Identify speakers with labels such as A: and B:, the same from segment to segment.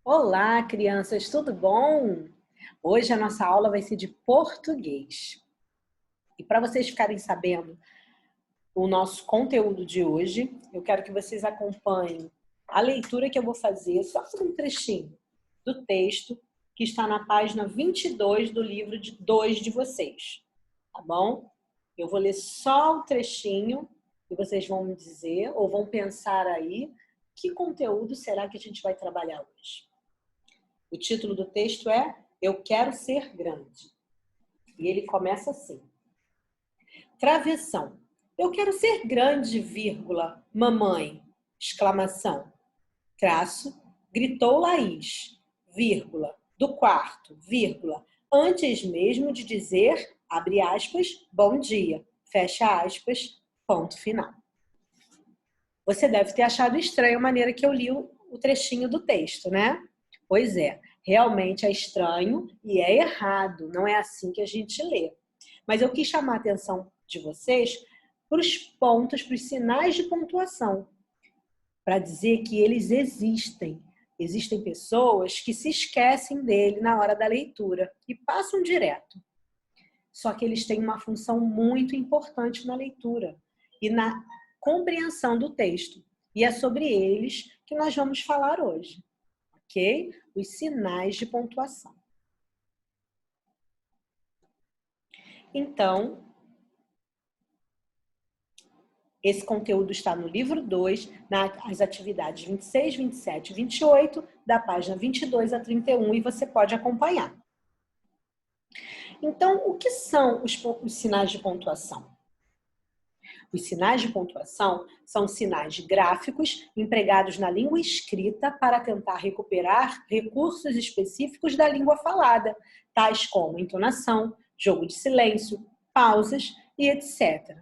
A: Olá, crianças, tudo bom? Hoje a nossa aula vai ser de português. E para vocês ficarem sabendo o nosso conteúdo de hoje, eu quero que vocês acompanhem a leitura que eu vou fazer, só um trechinho do texto que está na página 22 do livro de 2 de vocês, tá bom? Eu vou ler só o trechinho e vocês vão me dizer ou vão pensar aí que conteúdo será que a gente vai trabalhar hoje. O título do texto é Eu Quero Ser Grande. E ele começa assim. Travessão. Eu quero ser grande, vírgula, mamãe, exclamação. Traço, gritou Laís, vírgula, do quarto, vírgula, antes mesmo de dizer, abre aspas, bom dia, fecha aspas, ponto final. Você deve ter achado estranho a maneira que eu li o trechinho do texto, né? Pois é, realmente é estranho e é errado, não é assim que a gente lê. Mas eu quis chamar a atenção de vocês para os pontos, para os sinais de pontuação, para dizer que eles existem. Existem pessoas que se esquecem dele na hora da leitura e passam direto. Só que eles têm uma função muito importante na leitura e na compreensão do texto. E é sobre eles que nós vamos falar hoje. Ok? Os sinais de pontuação. Então, esse conteúdo está no livro 2, nas atividades 26, 27 e 28, da página 22 a 31, e você pode acompanhar. Então, o que são os sinais de pontuação? Os sinais de pontuação são sinais gráficos empregados na língua escrita para tentar recuperar recursos específicos da língua falada, tais como entonação, jogo de silêncio, pausas e etc.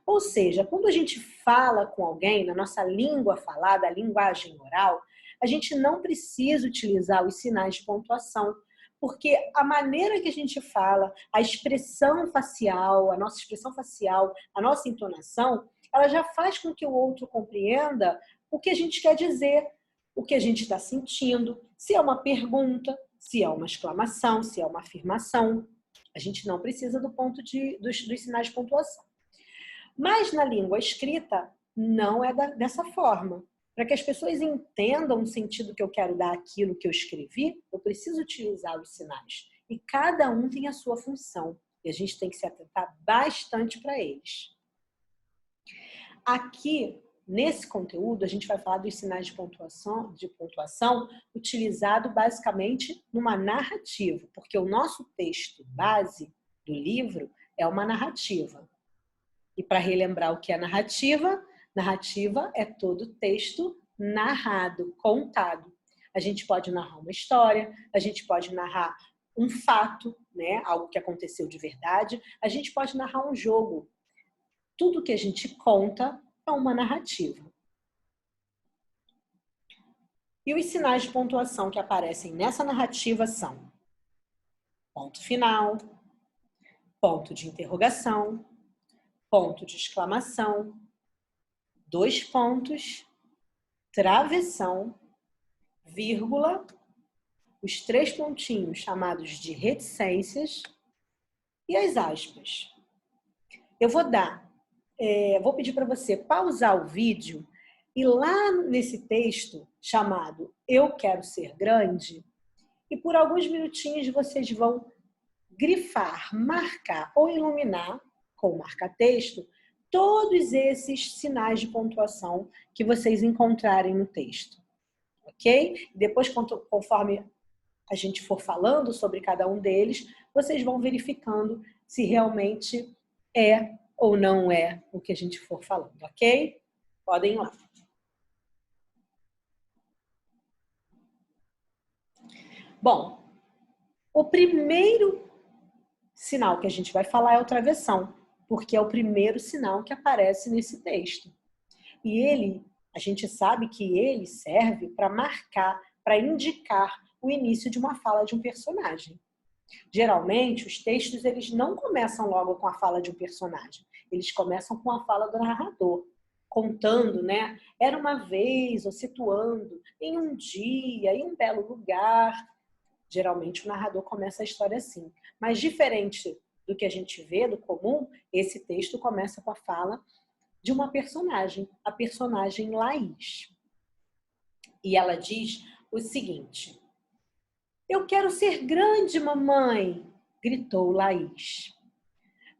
A: Ou seja, quando a gente fala com alguém na nossa língua falada, a linguagem oral, a gente não precisa utilizar os sinais de pontuação, porque a maneira que a gente fala, a expressão facial, a nossa expressão facial, a nossa entonação, ela já faz com que o outro compreenda o que a gente quer dizer, o que a gente está sentindo, se é uma pergunta, se é uma exclamação, se é uma afirmação. A gente não precisa do ponto dos sinais de pontuação. Mas na língua escrita, não é dessa forma. Para que as pessoas entendam o sentido que eu quero dar àquilo que eu escrevi, eu preciso utilizar os sinais. E cada um tem a sua função. E a gente tem que se atentar bastante para eles. Aqui, nesse conteúdo, a gente vai falar dos sinais de pontuação utilizado basicamente numa narrativa, porque o nosso texto base do livro é uma narrativa. E para relembrar o que é narrativa, narrativa é todo texto narrado, contado. A gente pode narrar uma história, a gente pode narrar um fato, né? Algo que aconteceu de verdade, a gente pode narrar um jogo. Tudo que a gente conta é uma narrativa. E os sinais de pontuação que aparecem nessa narrativa são ponto final, ponto de interrogação, ponto de exclamação, 2 pontos, travessão, vírgula, os 3 pontinhos chamados de reticências e as aspas. Eu vou pedir para você pausar o vídeo e lá nesse texto chamado Eu Quero Ser Grande, e por alguns minutinhos vocês vão grifar, marcar ou iluminar com o marca-texto todos esses sinais de pontuação que vocês encontrarem no texto, ok? Depois, conforme a gente for falando sobre cada um deles, vocês vão verificando se realmente é ou não é o que a gente for falando, ok? Podem ir lá. Bom, o primeiro sinal que a gente vai falar é o travessão, porque é o primeiro sinal que aparece nesse texto. E a gente sabe que ele serve para marcar, para indicar o início de uma fala de um personagem. Geralmente, os textos eles não começam logo com a fala de um personagem. Eles começam com a fala do narrador, contando, né? Era uma vez, ou situando, em um dia, em um belo lugar. Geralmente o narrador começa a história assim. Mas diferente do que a gente vê, do comum, esse texto começa com a fala de uma personagem, a personagem Laís. E ela diz o seguinte: "Eu quero ser grande, mamãe!", gritou Laís.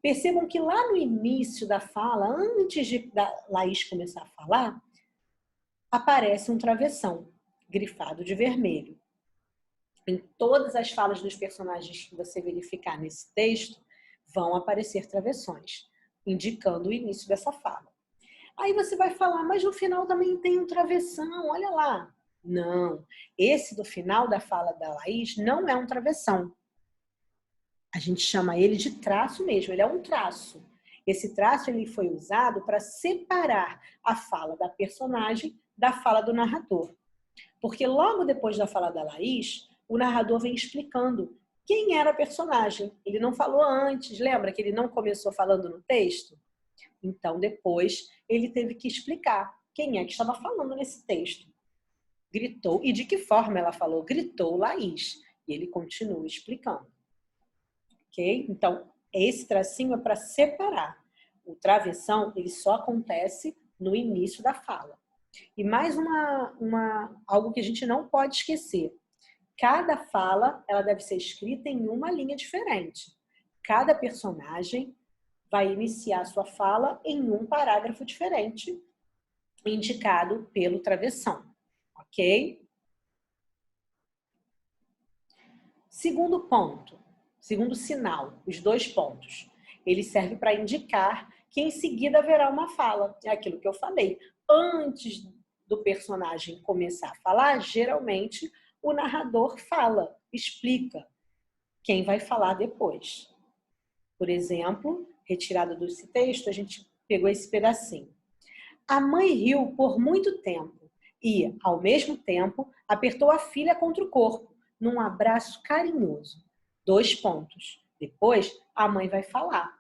A: Percebam que lá no início da fala, antes de Laís começar a falar, aparece um travessão, grifado de vermelho. Em todas as falas dos personagens que você verificar nesse texto, vão aparecer travessões, indicando o início dessa fala. Aí você vai falar, mas no final também tem um travessão, olha lá. Não, esse do final da fala da Laís não é um travessão. A gente chama ele de traço mesmo, ele é um traço. Esse traço ele foi usado para separar a fala da personagem da fala do narrador. Porque logo depois da fala da Laís, o narrador vem explicando quem era a personagem. Ele não falou antes, lembra que ele não começou falando no texto? Então, depois, ele teve que explicar quem é que estava falando nesse texto. Gritou, e de que forma ela falou? Gritou Laís. E ele continua explicando. Ok? Então, esse tracinho é para separar. O travessão, ele só acontece no início da fala. E mais algo que a gente não pode esquecer. Cada fala, ela deve ser escrita em uma linha diferente. Cada personagem vai iniciar sua fala em um parágrafo diferente, indicado pelo travessão. Ok? Segundo ponto, segundo sinal, os 2 pontos. Ele serve para indicar que em seguida haverá uma fala. É aquilo que eu falei. Antes do personagem começar a falar, geralmente o narrador fala, explica quem vai falar depois. Por exemplo, retirado desse texto, a gente pegou esse pedacinho. A mãe riu por muito tempo e, ao mesmo tempo, apertou a filha contra o corpo, num abraço carinhoso. 2 pontos. Depois, a mãe vai falar.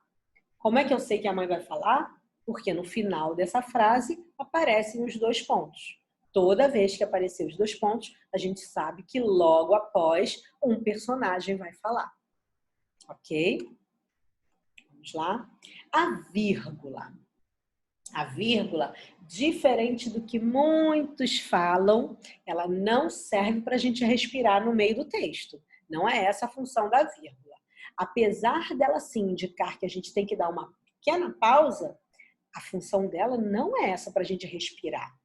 A: Como é que eu sei que a mãe vai falar? Porque no final dessa frase aparecem os 2 pontos. Toda vez que aparecer os 2 pontos, a gente sabe que logo após um personagem vai falar. Ok? Vamos lá. A vírgula. A vírgula, diferente do que muitos falam, ela não serve para a gente respirar no meio do texto. Não é essa a função da vírgula. Apesar dela sim indicar que a gente tem que dar uma pequena pausa, a função dela não é essa para a gente respirar.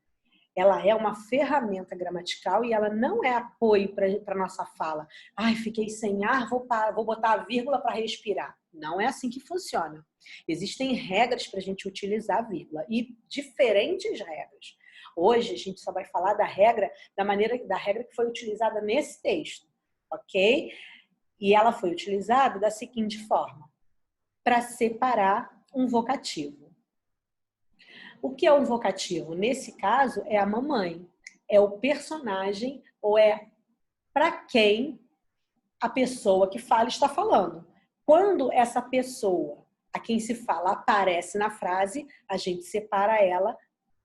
A: Ela é uma ferramenta gramatical e ela não é apoio para a nossa fala. Ai, fiquei sem ar, vou botar a vírgula para respirar. Não é assim que funciona. Existem regras para a gente utilizar a vírgula e diferentes regras. Hoje a gente só vai falar da regra que foi utilizada nesse texto, ok? E ela foi utilizada da seguinte forma: para separar um vocativo. O que é um vocativo? Nesse caso, é a mamãe. É o personagem ou é para quem a pessoa que fala está falando. Quando essa pessoa a quem se fala aparece na frase, a gente separa ela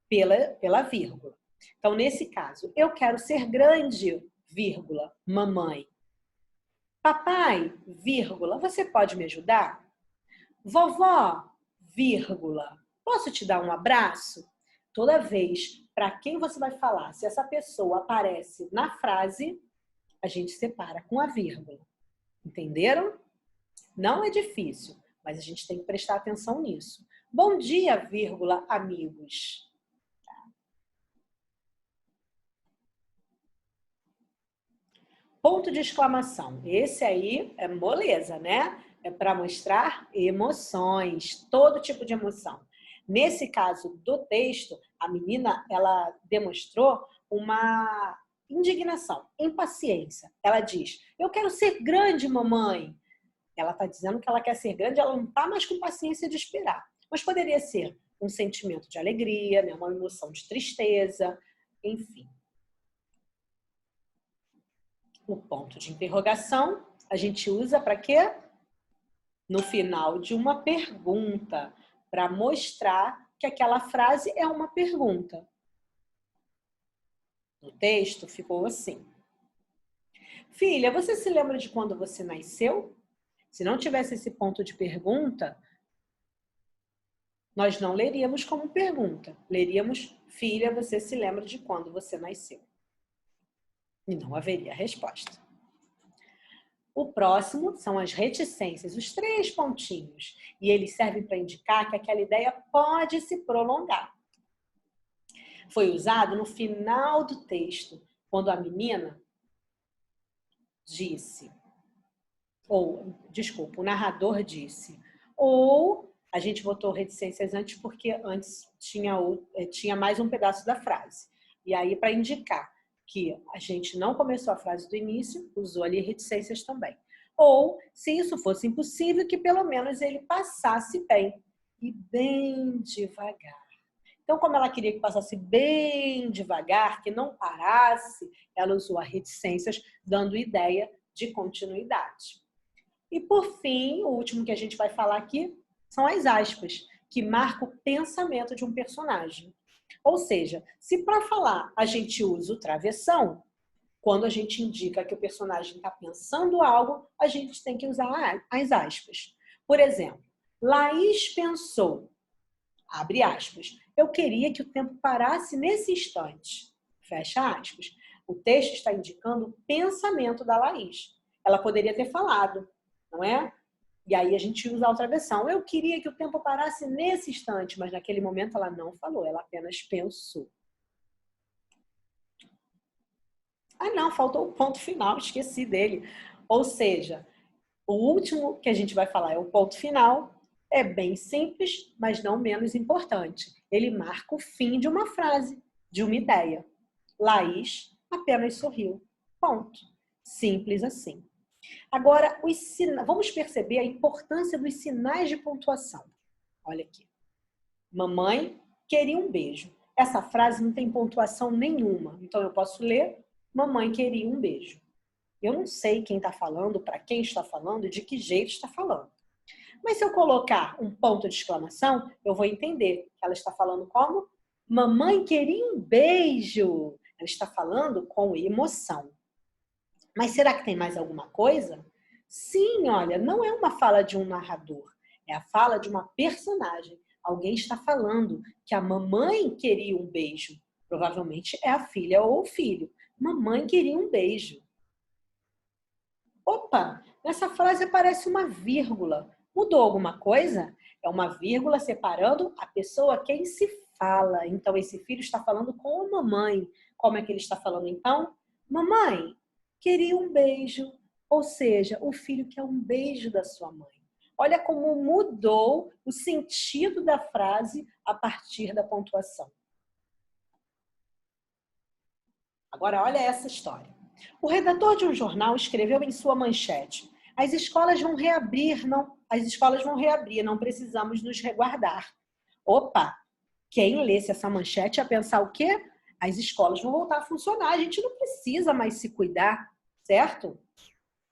A: pela vírgula. Então, nesse caso, eu quero ser grande, vírgula, mamãe. Papai, vírgula, você pode me ajudar? Vovó, vírgula, posso te dar um abraço? Toda vez para quem você vai falar, se essa pessoa aparece na frase, a gente separa com a vírgula. Entenderam? Não é difícil, mas a gente tem que prestar atenção nisso. Bom dia, vírgula, amigos. Ponto de exclamação. Esse aí é moleza, né? É para mostrar emoções, todo tipo de emoção. Nesse caso do texto, a menina, ela demonstrou uma indignação, impaciência. Ela diz, eu quero ser grande, mamãe. Ela está dizendo que ela quer ser grande, ela não está mais com paciência de esperar. Mas poderia ser um sentimento de alegria, né? Uma emoção de tristeza, enfim. O ponto de interrogação a gente usa para quê? No final de uma pergunta, para mostrar que aquela frase é uma pergunta. No texto ficou assim. Filha, você se lembra de quando você nasceu? Se não tivesse esse ponto de pergunta, nós não leríamos como pergunta. Leríamos, filha, você se lembra de quando você nasceu? E não haveria resposta. O próximo são as reticências, os 3 pontinhos. E eles servem para indicar que aquela ideia pode se prolongar. Foi usado no final do texto, quando a menina disse, o narrador disse, ou a gente botou reticências antes porque antes tinha mais um pedaço da frase. E aí, para indicar que a gente não começou a frase do início, usou ali reticências também. Ou, se isso fosse impossível, que pelo menos ele passasse bem e bem devagar. Então, como ela queria que passasse bem devagar, que não parasse, ela usou a reticências, dando ideia de continuidade. E, por fim, o último que a gente vai falar aqui são as aspas, que marcam o pensamento de um personagem. Ou seja, se para falar a gente usa o travessão, quando a gente indica que o personagem está pensando algo, a gente tem que usar as aspas. Por exemplo, Laís pensou, abre aspas, eu queria que o tempo parasse nesse instante, fecha aspas. O texto está indicando o pensamento da Laís. Ela poderia ter falado, não é? E aí a gente usa a outra versão. Eu queria que o tempo parasse nesse instante, mas naquele momento ela não falou, ela apenas pensou. Ah, não, faltou o ponto final, esqueci dele. Ou seja, o último que a gente vai falar é o ponto final. É bem simples, mas não menos importante. Ele marca o fim de uma frase, de uma ideia. Laís apenas sorriu. Ponto. Simples assim. Agora, vamos perceber a importância dos sinais de pontuação. Olha aqui. Mamãe queria um beijo. Essa frase não tem pontuação nenhuma. Então, eu posso ler, mamãe queria um beijo. Eu não sei quem está falando, para quem está falando e de que jeito está falando. Mas se eu colocar um ponto de exclamação, eu vou entender que ela está falando como? Mamãe queria um beijo. Ela está falando com emoção. Mas será que tem mais alguma coisa? Sim, olha, não é uma fala de um narrador. É a fala de uma personagem. Alguém está falando que a mamãe queria um beijo. Provavelmente é a filha ou o filho. Mamãe queria um beijo. Opa, nessa frase aparece uma vírgula. Mudou alguma coisa? É uma vírgula separando a pessoa a quem se fala. Então, esse filho está falando com a mamãe. Como é que ele está falando, então? Mamãe, queria um beijo. Ou seja, o filho quer um beijo da sua mãe. Olha como mudou o sentido da frase a partir da pontuação. Agora, olha essa história. O redator de um jornal escreveu em sua manchete: as escolas vão reabrir, não precisamos nos resguardar. Opa! Quem lesse essa manchete ia pensar o quê? As escolas vão voltar a funcionar, a gente não precisa mais se cuidar, certo?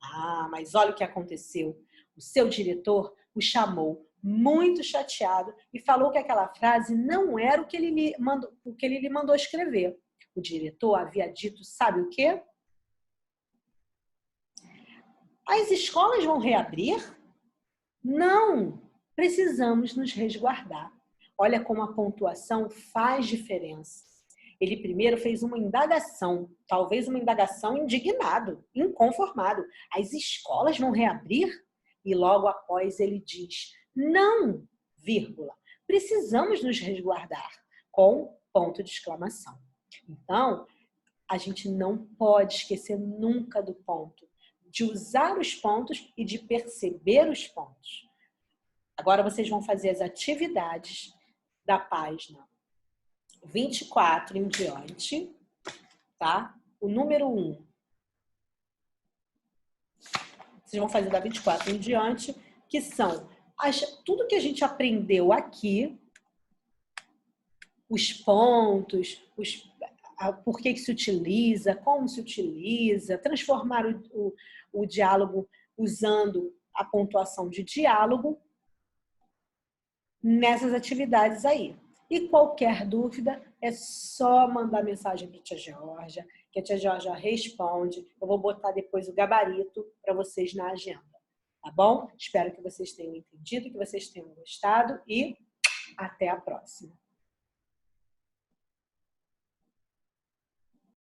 A: Ah, mas olha o que aconteceu. O seu diretor o chamou muito chateado e falou que aquela frase não era o que ele lhe mandou escrever. O diretor havia dito, sabe o quê? As escolas vão reabrir? Não, precisamos nos resguardar. Olha como a pontuação faz diferença. Ele primeiro fez uma indagação, talvez uma indagação indignado, inconformado. As escolas vão reabrir? E logo após ele diz, não, vírgula, precisamos nos resguardar, com ponto de exclamação. Então, a gente não pode esquecer nunca do ponto, de usar os pontos e de perceber os pontos. Agora vocês vão fazer as atividades da página 24 em diante, tá? O número 1. Vocês vão fazer da 24 em diante, que são tudo que a gente aprendeu aqui, os pontos, por que se utiliza, como se utiliza, transformar o diálogo usando a pontuação de diálogo nessas atividades aí. E qualquer dúvida, é só mandar mensagem para a tia Georgia, que a tia Georgia responde. Eu vou botar depois o gabarito para vocês na agenda, tá bom? Espero que vocês tenham entendido, que vocês tenham gostado e até a próxima.